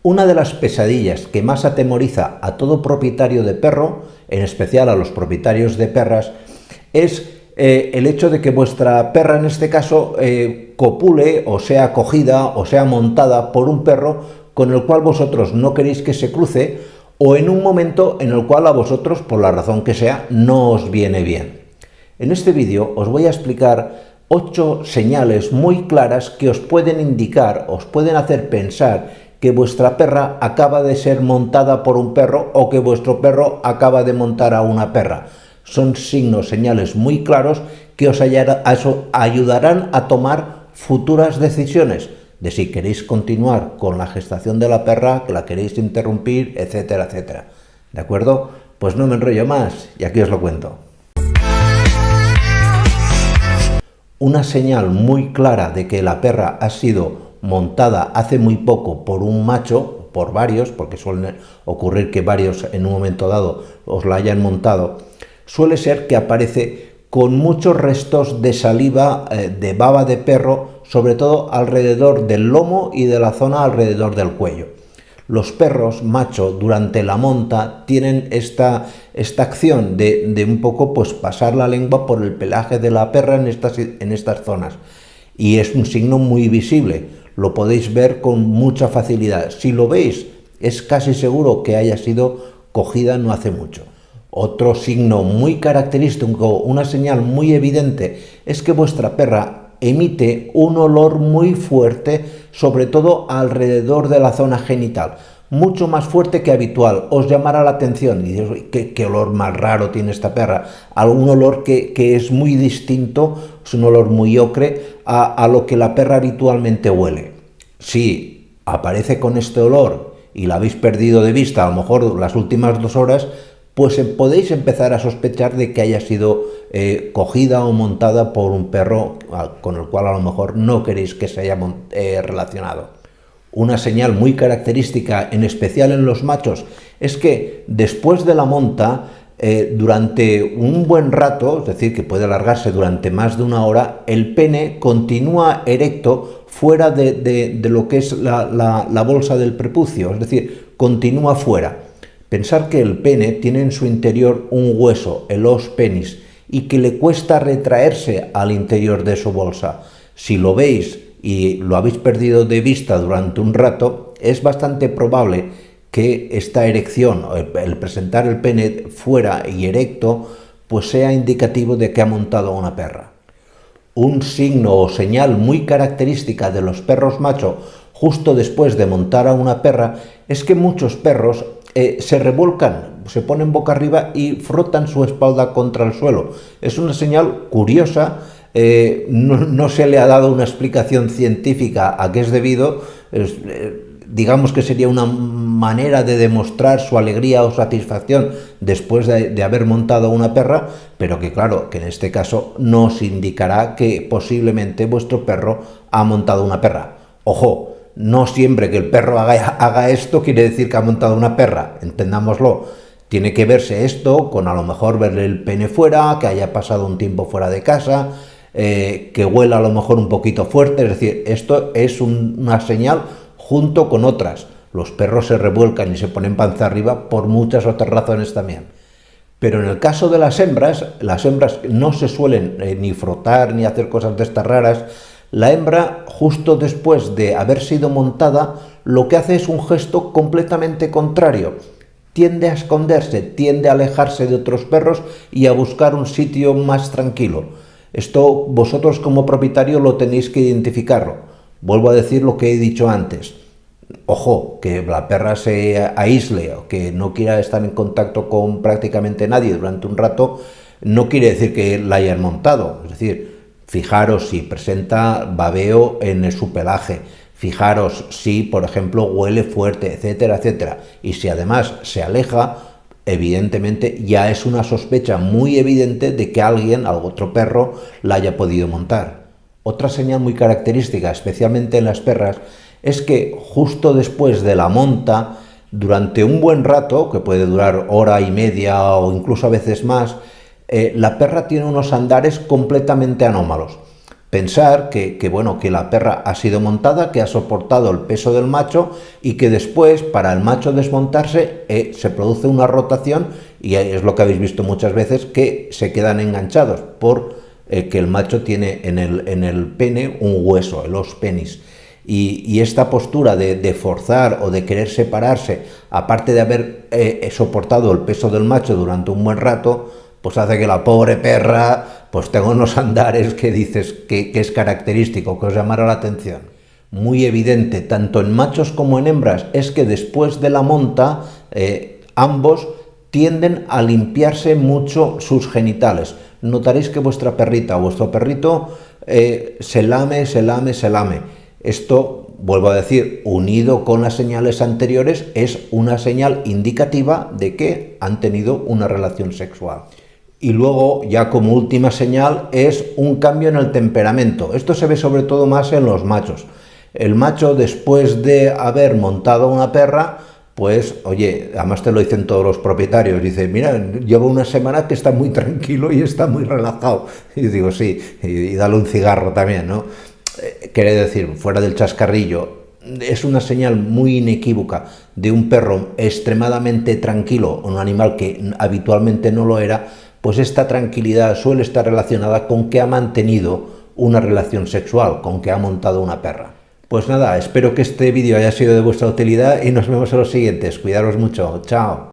Una de las pesadillas que más atemoriza a todo propietario de perro, en especial a los propietarios de perras, es el hecho de que vuestra perra, en este caso, copule o sea cogida o sea montada por un perro con el cual vosotros no queréis que se cruce, o en un momento en el cual a vosotros, por la razón que sea, no os viene bien. En este vídeo os voy a explicar 8 señales muy claras que os pueden indicar, os pueden hacer pensar que vuestra perra acaba de ser montada por un perro o que vuestro perro acaba de montar a una perra. Son signos, señales muy claros que os ayudarán a tomar futuras decisiones de si queréis continuar con la gestación de la perra, que la queréis interrumpir, etcétera, etcétera. ¿De acuerdo? Pues no me enrollo más y aquí os lo cuento. Una señal muy clara de que la perra ha sido montada hace muy poco por un macho, por varios, porque suele ocurrir que varios en un momento dado os la hayan montado, suele ser que aparece con muchos restos de saliva, de baba de perro, sobre todo alrededor del lomo y de la zona alrededor del cuello. Los perros macho durante la monta tienen esta acción de un poco pues pasar la lengua por el pelaje de la perra en estas zonas, y es un signo muy visible, lo podéis ver con mucha facilidad. Si lo veis, es casi seguro que haya sido cogida no hace mucho. Otro signo muy característico, una señal muy evidente, es que vuestra perra emite un olor muy fuerte, sobre todo alrededor de la zona genital, mucho más fuerte que habitual. Os llamará la atención y diréis, ¿qué olor más raro tiene esta perra? Algún olor que es muy distinto, es un olor muy ocre a lo que la perra habitualmente huele. Si aparece con este olor y la habéis perdido de vista, a lo mejor las últimas 2 horas, pues podéis empezar a sospechar de que haya sido cogida o montada por un perro con el cual a lo mejor no queréis que se haya relacionado. Una señal muy característica, en especial en los machos, es que después de la monta, durante un buen rato, es decir, que puede alargarse durante más de 1 hora, el pene continúa erecto fuera de lo que es la bolsa del prepucio, es decir, continúa fuera. Pensar que el pene tiene en su interior un hueso, el os penis, y que le cuesta retraerse al interior de su bolsa. Si lo veis y lo habéis perdido de vista durante un rato, es bastante probable que esta erección, el presentar el pene fuera y erecto, pues sea indicativo de que ha montado a una perra. Un signo o señal muy característica de los perros macho justo después de montar a una perra es que muchos perros se revuelcan, se ponen boca arriba y frotan su espalda contra el suelo. Es una señal curiosa, no se le ha dado una explicación científica a qué es debido. Digamos que sería una manera de demostrar su alegría o satisfacción después de haber montado una perra, pero que claro, que en este caso nos indicará que posiblemente vuestro perro ha montado una perra. Ojo, no siempre que el perro haga esto quiere decir que ha montado una perra, entendámoslo. Tiene que verse esto con a lo mejor verle el pene fuera, que haya pasado un tiempo fuera de casa, que huela a lo mejor un poquito fuerte, es decir, esto es una señal junto con otras. Los perros se revuelcan y se ponen panza arriba por muchas otras razones también. Pero en el caso de las hembras no se suelen ni frotar ni hacer cosas de estas raras. La hembra, justo después de haber sido montada, lo que hace es un gesto completamente contrario. Tiende a esconderse, tiende a alejarse de otros perros y a buscar un sitio más tranquilo. Esto vosotros como propietario lo tenéis que identificarlo. Vuelvo a decir lo que he dicho antes. Ojo, que la perra se aísle o que no quiera estar en contacto con prácticamente nadie durante un rato, no quiere decir que la hayan montado. Es decir, fijaros si presenta babeo en su pelaje, fijaros si, por ejemplo, huele fuerte, etcétera, etcétera. Y si además se aleja, evidentemente ya es una sospecha muy evidente de que alguien, otro perro, la haya podido montar. Otra señal muy característica, especialmente en las perras, es que justo después de la monta, durante un buen rato, que puede durar hora y media o incluso a veces más, la perra tiene unos andares completamente anómalos. Pensar bueno, que la perra ha sido montada, que ha soportado el peso del macho y que después, para el macho desmontarse, se produce una rotación y es lo que habéis visto muchas veces, que se quedan enganchados por que el macho tiene en el pene un hueso, el os penis. Y esta postura de forzar o de querer separarse, aparte de haber soportado el peso del macho durante un buen rato, pues hace que la pobre perra pues tenga unos andares que dices que es característico, que os llamará la atención. Muy evidente, tanto en machos como en hembras, es que después de la monta, ambos tienden a limpiarse mucho sus genitales. Notaréis que vuestra perrita o vuestro perrito se lame. Esto, vuelvo a decir, unido con las señales anteriores, es una señal indicativa de que han tenido una relación sexual. Y luego, ya como última señal, es un cambio en el temperamento. Esto se ve sobre todo más en los machos. El macho, después de haber montado una perra, pues, oye, además te lo dicen todos los propietarios, dice, mira, llevo una semana que está muy tranquilo y está muy relajado. Y digo, sí, y dale un cigarro también, ¿no? Quiere decir, fuera del chascarrillo, es una señal muy inequívoca de un perro extremadamente tranquilo, un animal que habitualmente no lo era, pues esta tranquilidad suele estar relacionada con que ha mantenido una relación sexual, con que ha montado una perra. Pues nada, espero que este vídeo haya sido de vuestra utilidad y nos vemos en los siguientes. Cuidaros mucho. Chao.